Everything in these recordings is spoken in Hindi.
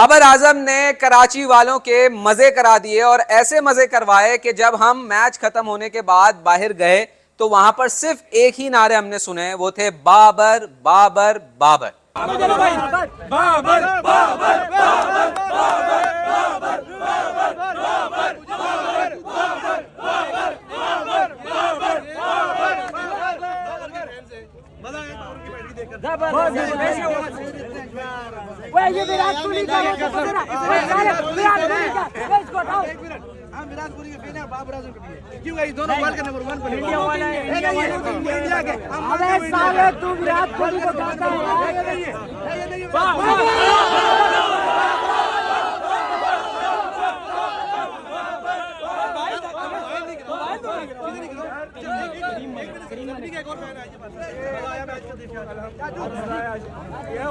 बाबर आजम ने कराची वालों के मजे करा दिए और ऐसे मजे करवाए कि जब हम मैच खत्म होने के बाद बाहर गए तो वहां पर सिर्फ एक ही नारे हमने सुने, वो थे बाबर बाबर बाबर। बाबर बाबर बाबर ये विराट कोहली का विराट कोहली के फैन है, बाबर आजम के भी है। क्यों भाई दोनों वर्ल्ड के नंबर 1 पर इंडिया वाला है, इंडिया के। अबे साले तू विराट कोहली को कहता है ये नहीं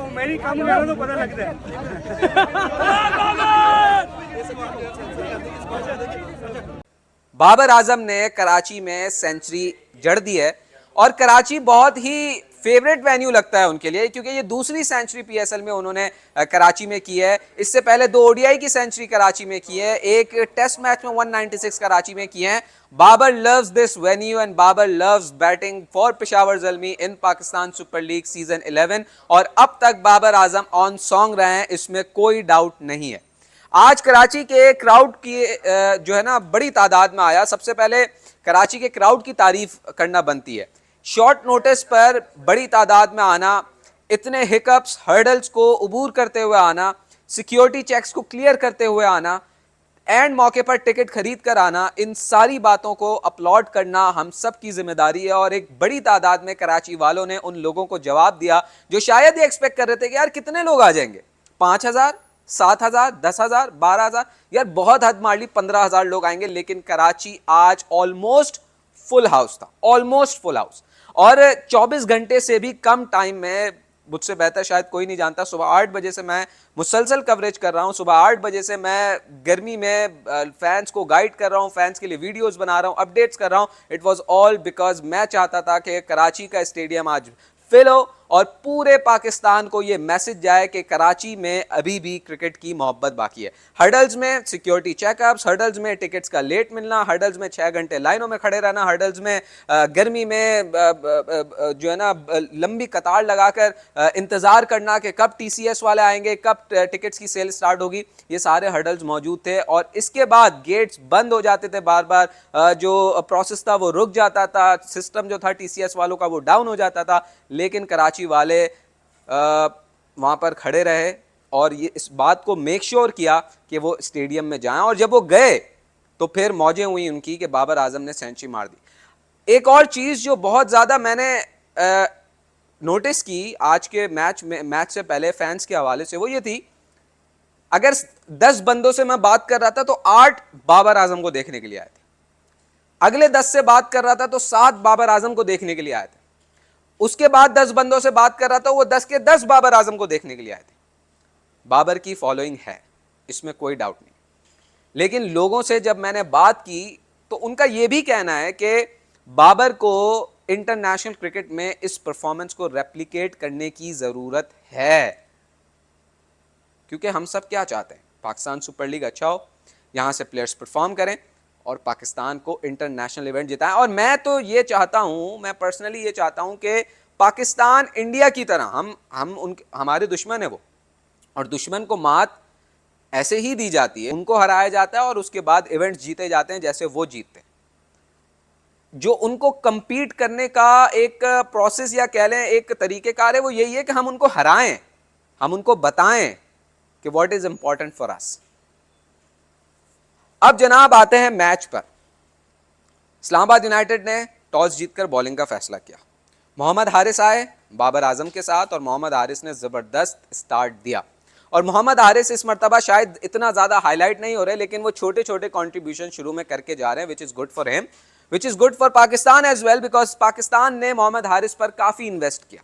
मेरी काम तो पता लगता है। बाबर आजम ने कराची में सेंचुरी जड़ दी है और कराची बहुत ही फेवरेट वेन्यू लगता है उनके लिए, क्योंकि ये दूसरी सेंचुरी पीएसएल में उन्होंने कराची में की है। इससे पहले 2 ओडीआई की सेंचुरी कराची में की है, एक टेस्ट मैच में 196 कराची में किए हैं। Babar loves this venue and Babar loves batting for Peshawar Zalmi in Pakistan super league season 11 और अब तक बाबर आजम ऑन सॉन्ग रहे हैं, इसमें कोई डाउट नहीं है। आज कराची के क्राउड की जो है ना बड़ी तादाद में आया। सबसे पहले कराची के क्राउड की तारीफ करना बनती है। शॉर्ट नोटिस पर बड़ी तादाद में आना, इतने हिकअप्स हर्डल्स को अबूर करते हुए आना, सिक्योरिटी चेक्स को क्लियर करते हुए आना, एंड मौके पर टिकट खरीद कर आना, इन सारी बातों को अपलॉड करना हम सब की जिम्मेदारी है। और एक बड़ी तादाद में कराची वालों ने उन लोगों को जवाब दिया जो शायद ये एक्सपेक्ट कर रहे थे कि यार कितने लोग आ जाएंगे, 5,000, 7,000, 10,000, 12,000, यार बहुत हद मार ली 15,000 लोग आएंगे। लेकिन कराची आज ऑलमोस्ट फुल हाउस था, ऑलमोस्ट फुल हाउस। और 24 घंटे से भी कम टाइम में, मुझसे बेहतर शायद कोई नहीं जानता, सुबह 8 बजे से मैं मुसलसल कवरेज कर रहा हूं। सुबह 8 बजे से मैं गर्मी में फैंस को गाइड कर रहा हूं, फैंस के लिए वीडियोस बना रहा हूं, अपडेट्स कर रहा हूं। इट वाज ऑल बिकॉज मैं चाहता था कि कराची का स्टेडियम आज फिल हो और पूरे पाकिस्तान को यह मैसेज जाए कि कराची में अभी भी क्रिकेट की मोहब्बत बाकी है। हर्डल्स में सिक्योरिटी चेकअप्स, हर्डल्स में टिकट्स का लेट मिलना, हर्डल्स में 6 घंटे लाइनों में खड़े रहना, हर्डल्स में गर्मी में जो है ना लंबी कतार लगाकर इंतजार करना कि कब टीसीएस वाले आएंगे, कब टिकट्स की सेल स्टार्ट होगी, ये सारे हर्डल्स मौजूद थे। और इसके बाद गेट्स बंद हो जाते थे बार बार, जो प्रोसेस था वो रुक जाता था, सिस्टम जो था टीसीएस वालों का वो डाउन हो जाता था। लेकिन कराची वाले वहां पर खड़े रहे और ये इस बात को मेक श्योर किया कि वो स्टेडियम में जाएं। और जब वो गए तो फिर मौजें हुई उनकी कि बाबर आजम ने सेंचुरी मार दी। एक और चीज जो बहुत ज्यादा मैंने नोटिस की आज के मैच से पहले फैंस के हवाले से, वो ये थी, अगर 10 बंदों से मैं बात कर रहा था तो 8 बाबर आजम को देखने के लिए आए थे। अगले 10 से बात कर रहा था तो 7 बाबर आजम को देखने के लिए आए थे। उसके बाद 10 बंदों से बात कर रहा था, वो 10 के 10 बाबर आजम को देखने के लिए आए थे। बाबर की फॉलोइंग है, इसमें कोई डाउट नहीं। लेकिन लोगों से जब मैंने बात की तो उनका यह भी कहना है कि बाबर को इंटरनेशनल क्रिकेट में इस परफॉर्मेंस को रेप्लिकेट करने की जरूरत है। क्योंकि हम सब क्या चाहते हैं, पाकिस्तान सुपर लीग अच्छा हो, यहां से प्लेयर्स परफॉर्म करें और पाकिस्तान को इंटरनेशनल इवेंट जिताएं। और मैं तो ये चाहता हूं, मैं पर्सनली ये चाहता हूं कि पाकिस्तान इंडिया की तरह, हमारे दुश्मन है वो, और दुश्मन को मात ऐसे ही दी जाती है, उनको हराया जाता है और उसके बाद इवेंट्स जीते जाते हैं जैसे वो जीतते हैं। जो उनको कंपीट करने का एक प्रोसेस या कह लें एक तरीकेकार है, वो यही है कि हम उनको हराएं, हम उनको बताएं कि what is important for us. अब जनाब आते हैं मैच पर। इस्लामाबाद यूनाइटेड ने टॉस जीतकर बॉलिंग का फैसला किया। मोहम्मद हारिस आए बाबर आजम के साथ और मोहम्मद हारिस ने जबरदस्त स्टार्ट दिया। और मोहम्मद हारिस इस मरतबा शायद इतना ज्यादा हाईलाइट नहीं हो रहे, लेकिन वो छोटे छोटे कंट्रीब्यूशन शुरू में करके जा रहे हैं, which is good for him, which is good for Pakistan as well, because Pakistan ने मोहम्मद हारिस पर काफी इन्वेस्ट किया।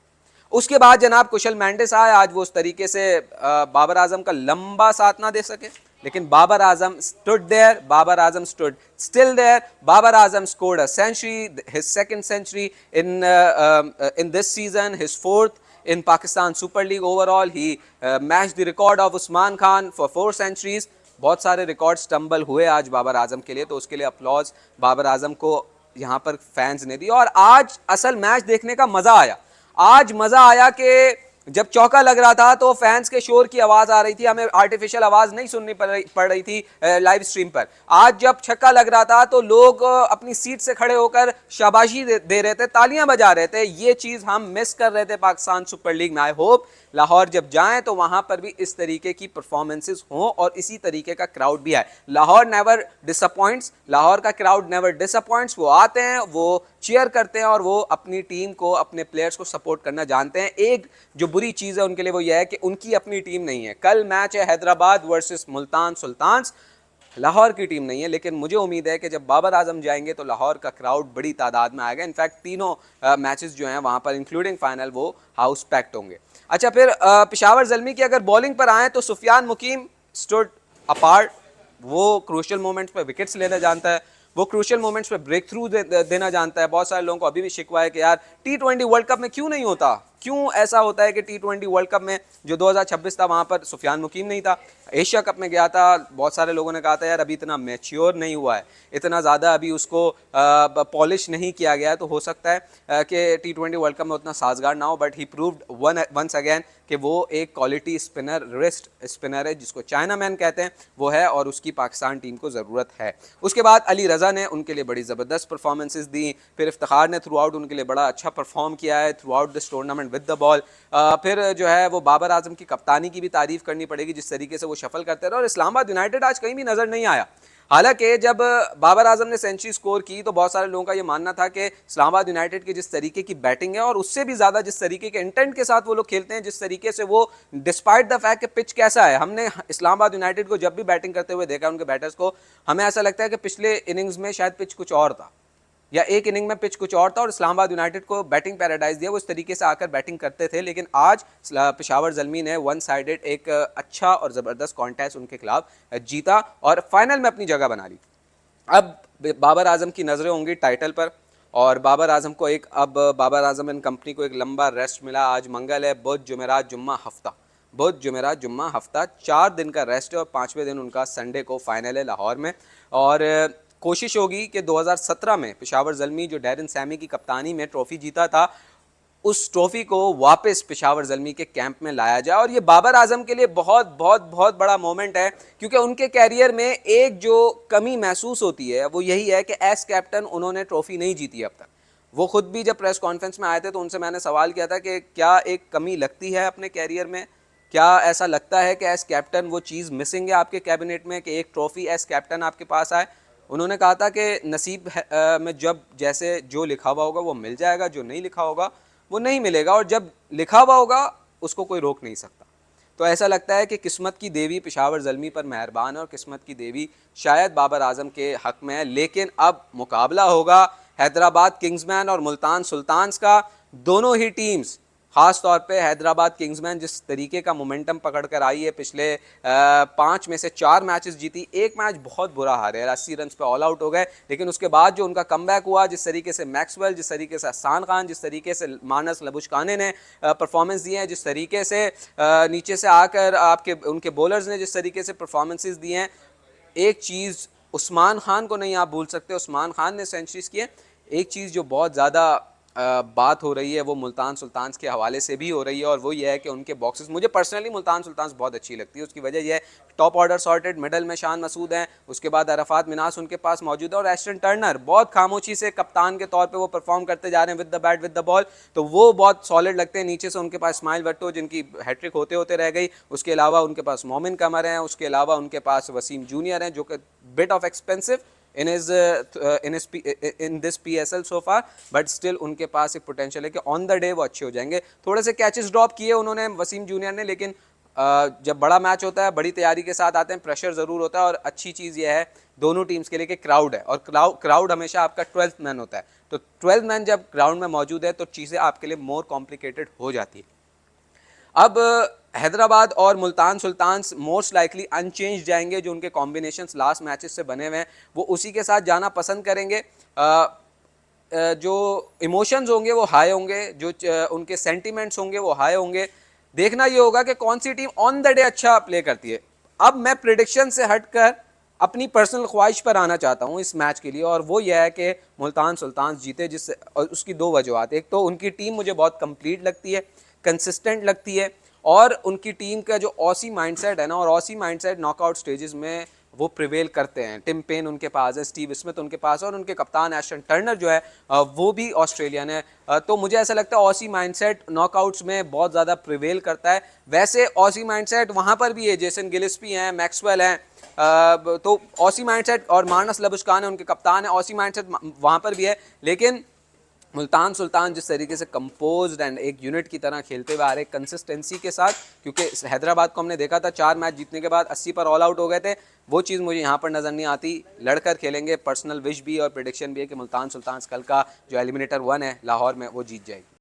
उसके बाद जनाब कुशल मेंडिस आए। आज वो उस तरीके से बाबर आजम का लंबा साथ ना दे सके, लेकिन Babar Azam stood there, Babar Azam stood still there. Babar Azam scored a century, his second century in this season, his fourth in Pakistan Super League overall. He matched the record of Usman Khan for 4 centuries. बहुत सारे रिकॉर्ड स्टम्बल हुए आज बाबर आजम के लिए, तो उसके लिए अपलॉज बाबर आजम को यहाँ पर फैंस ने दी। और आज असल मैच देखने का मज़ा आया। आज मज़ा आया कि जब चौका लग रहा था तो फैंस के शोर की आवाज़ आ रही थी, हमें आर्टिफिशियल आवाज़ नहीं सुननी पड़ रही थी लाइव स्ट्रीम पर। आज जब छक्का लग रहा था तो लोग अपनी सीट से खड़े होकर शाबाशी दे रहे थे, तालियां बजा रहे थे। ये चीज़ हम मिस कर रहे थे पाकिस्तान सुपर लीग में। आई होप लाहौर जब जाएं तो वहां पर भी इस तरीके की परफॉर्मेंसेस हों और इसी तरीके का क्राउड भी आए। लाहौर नेवर डिसअपॉइंट्स, लाहौर का क्राउड नेवर डिसअपॉइंट्स। वो आते हैं, वो चीयर करते हैं और वो अपनी टीम को, अपने प्लेयर्स को सपोर्ट करना जानते हैं। एक जो बुरी चीज़ है उनके लिए वो ये है कि उनकी अपनी टीम नहीं है। कल मैच है हैदराबाद वर्सेस मुल्तान सुल्तान्स, लाहौर की टीम नहीं है, लेकिन मुझे उम्मीद है कि जब बाबर आजम जाएंगे तो लाहौर का क्राउड बड़ी तादाद में आएगा। इनफैक्ट तीनों मैचेस जो हैं वहाँ पर इंक्लूडिंग फाइनल वो हाउस पैक्ड होंगे। अच्छा, फिर पेशावर ज़ल्मी की अगर बॉलिंग पर आएँ तो सुफियान मुकीम स्टूड अपार्ट। वो क्रूशियल मोमेंट्स पे विकेट्स लेना जानता है, वो क्रूशियल मोमेंट्स पे ब्रेक थ्रू देना जानता है। बहुत सारे लोगों को अभी भी शिकवा है कि यार T20 वर्ल्ड कप में क्यों नहीं होता, क्यों ऐसा होता है कि T20 वर्ल्ड कप में जो 2026 था वहाँ पर सुफियान मुकीम नहीं था। एशिया कप में गया था, बहुत सारे लोगों ने कहा था यार अभी इतना मैच्योर नहीं हुआ है, इतना ज़्यादा अभी उसको पॉलिश नहीं किया गया है, तो हो सकता है कि T20 वर्ल्ड कप में उतना साजगार ना हो। But he proved once again कि वो एक क्वालिटी स्पिनर, रिस्ट स्पिनर है जिसको चाइना मैन कहते हैं, वो है और उसकी पाकिस्तान टीम को ज़रूरत है। उसके बाद अली रज़ा ने उनके लिए बड़ी ज़बरदस्त परफॉर्मेंसेस दी। फिर इफ्तिखार ने थ्रू आउट उनके लिए बड़ा अच्छा परफॉर्म किया है through out this tournament with the ball. फिर जो है वो बाबर आजम की कप्तानी की भी तारीफ़ करनी पड़ेगी, जिस तरीके से वो शफल करते रहे। और इस्लामाबाद यूनाइटेड आज कहीं भी नज़र नहीं आया। हालांकि जब बाबर आजम ने सेंचुरी स्कोर की तो बहुत सारे लोगों का ये मानना था कि इस्लामाबाद यूनाइटेड की जिस तरीके की बैटिंग है और उससे भी ज़्यादा जिस तरीके के इंटेंट के साथ वो लोग खेलते हैं, जिस तरीके से वो डिस्पाइट द फैक्ट कि पिच कैसा है, हमने इस्लामाबाद यूनाइटेड को जब भी बैटिंग करते हुए देखा उनके बैटर्स को, हमें ऐसा लगता है कि पिछले इनिंग्स में शायद पिच कुछ और था या एक इनिंग में पिच कुछ और था और इस्लामाबाद यूनाइटेड को बैटिंग पैराडाइज दिया, वो इस तरीके से आकर बैटिंग करते थे। लेकिन आज पेशावर ज़ल्मी ने वन साइडेड एक अच्छा और ज़बरदस्त कॉन्टेस्ट उनके खिलाफ जीता और फाइनल में अपनी जगह बना ली। अब बाबर आजम की नज़रें होंगी टाइटल पर और बाबर आजम को बाबर आजम एंड कंपनी को एक लंबा रेस्ट मिला। आज मंगल है, बुध जुमेरात जुम्मा हफ्ता, बुध जुमेरात जुम्मा हफ्ता 4 दिन का रेस्ट है और 5वें दिन उनका संडे को फाइनल है लाहौर में। और कोशिश होगी कि 2017 में पेशावर ज़ल्मी जो डैरन सैमी की कप्तानी में ट्रॉफ़ी जीता था, उस ट्रॉफ़ी को वापस पेशावर ज़ल्मी के कैंप में लाया जाए। और ये बाबर आजम के लिए बहुत बहुत बहुत बड़ा मोमेंट है, क्योंकि उनके कैरियर में एक जो कमी महसूस होती है वो यही है कि एज कैप्टन उन्होंने ट्रॉफ़ी नहीं जीती अब तक। वो खुद भी जब प्रेस कॉन्फ्रेंस में आए थे तो उनसे मैंने सवाल किया था कि क्या एक कमी लगती है अपने कैरियर में, क्या ऐसा लगता है कि एज कैप्टन वो चीज़ मिसिंग है आपके कैबिनेट में कि एक ट्रॉफ़ी एज कैप्टन आपके पास आए। उन्होंने कहा था कि नसीब में जब जैसे जो लिखा हुआ होगा वो मिल जाएगा, जो नहीं लिखा होगा वो नहीं मिलेगा, और जब लिखा हुआ होगा उसको कोई रोक नहीं सकता। तो ऐसा लगता है कि किस्मत की देवी पेशावर ज़ल्मी पर मेहरबान है और किस्मत की देवी शायद बाबर आजम के हक़ में है। लेकिन अब मुकाबला होगा हैदराबाद किंग्समैन और मुल्तान सुल्तान्स का। दोनों ही टीम्स, ख़ास तौर पे हैदराबाद किंग्समैन जिस तरीके का मोमेंटम पकड़ कर आई है, पिछले 5 में से 4 मैचेस जीती, एक मैच बहुत बुरा हारे, 80 रन पे ऑल आउट हो गए। लेकिन उसके बाद जो उनका कमबैक हुआ, जिस तरीके से मैक्सवेल, जिस तरीके से हसान खान, जिस तरीके से मानस लबुशकाने ने परफॉर्मेंस दिए हैं, जिस तरीके से नीचे से आकर उनके बॉलर्स ने जिस तरीके से परफॉर्मेंसेज दिए हैं, एक चीज़ उस्मान खान को नहीं आप भूल सकते, उस्मान खान ने सेंचुरीज किए। एक चीज़ जो बहुत ज़्यादा बात हो रही है वो मुल्तान सुल्तान्स के हवाले से भी हो रही है और वो ये है कि उनके बॉक्सेस, मुझे पर्सनली मुल्तान सुल्तान्स बहुत अच्छी लगती है। उसकी वजह यह है टॉप ऑर्डर सॉर्टेड, मिडल में शान मसूद हैं, उसके बाद अरफात मिनास उनके पास मौजूद है और एस्टन टर्नर बहुत खामोशी से कप्तान के तौर पे वो परफॉर्म करते जा रहे हैं with the bat with the ball, तो वो बहुत सॉलिड लगते हैं। नीचे से उनके पास इस्माइल भट्टो जिनकी हैट्रिक होते होते रह गई, उसके अलावा उनके पास मोमिन कमर हैं, उसके अलावा उनके पास वसीम जूनियर हैं जो कि bit of expensive in this PSL so far, but still उनके पास एक पोटेंशियल है कि ऑन द डे वो अच्छे हो जाएंगे। थोड़े से कैचेस ड्रॉप किए उन्होंने वसीम जूनियर ने, लेकिन जब बड़ा मैच होता है बड़ी तैयारी के साथ आते हैं, प्रेशर ज़रूर होता है। और अच्छी चीज़ यह है दोनों टीम्स के लिए कि क्राउड है और क्राउड हमेशा आपका 12th मैन होता है, तो 12th मैन जब ग्राउंड में मौजूद है तो चीज़ें आपके लिए मोर कॉम्प्लिकेटेड हो जाती है। अब हैदराबाद और Multan Sultans most likely unchanged जाएंगे, जो उनके कॉम्बिनेशंस लास्ट मैचेस से बने हुए हैं वो उसी के साथ जाना पसंद करेंगे। जो इमोशंस होंगे वो हाई होंगे, जो उनके सेंटिमेंट्स होंगे वो हाई होंगे। देखना ये होगा कि कौन सी टीम ऑन द डे अच्छा प्ले करती है। अब मैं प्रिडिक्शन से हटकर अपनी पर्सनल ख्वाहिश पर आना चाहता हूँ इस मैच के लिए, और वो यह है कि मुल्तान सुल्तान जीते, जिससे और उसकी दो वजूहत। एक तो उनकी टीम मुझे बहुत कंप्लीट लगती है, कंसिस्टेंट लगती है, और उनकी टीम का जो ऑसी माइंडसेट है ना, और ऑसी माइंडसेट नॉकआउट स्टेजेस में वो प्रिवेल करते हैं। टिम पेन उनके पास है, स्टीव स्मिथ उनके पास है, और उनके कप्तान एशन टर्नर जो है वो भी ऑस्ट्रेलियन है। तो मुझे ऐसा लगता है ऑसी माइंडसेट नॉकआउट्स में बहुत ज़्यादा प्रिवेल करता है। वैसे ऑसी माइंडसेट वहाँ पर भी है, जेसन गिलिस्पी हैं, मैक्सवेल हैं, तो ऑसी माइंडसेट, और मार्नस लबुशकान है उनके कप्तान है, ऑसी माइंडसेट वहाँ पर भी है। लेकिन मुल्तान सुल्तान जिस तरीके से कंपोज्ड एंड एक यूनिट की तरह खेलते हुए आ रहे कंसिस्टेंसी के साथ, क्योंकि हैदराबाद को हमने देखा था 4 मैच जीतने के बाद 80 पर ऑल आउट हो गए थे, वो चीज़ मुझे यहाँ पर नज़र नहीं आती। लड़कर खेलेंगे, पर्सनल विश भी और प्रेडिक्शन भी है कि मुल्तान सुल्तान कल का जो एलिमिनेटर 1 है लाहौर में वो जीत जाएगी।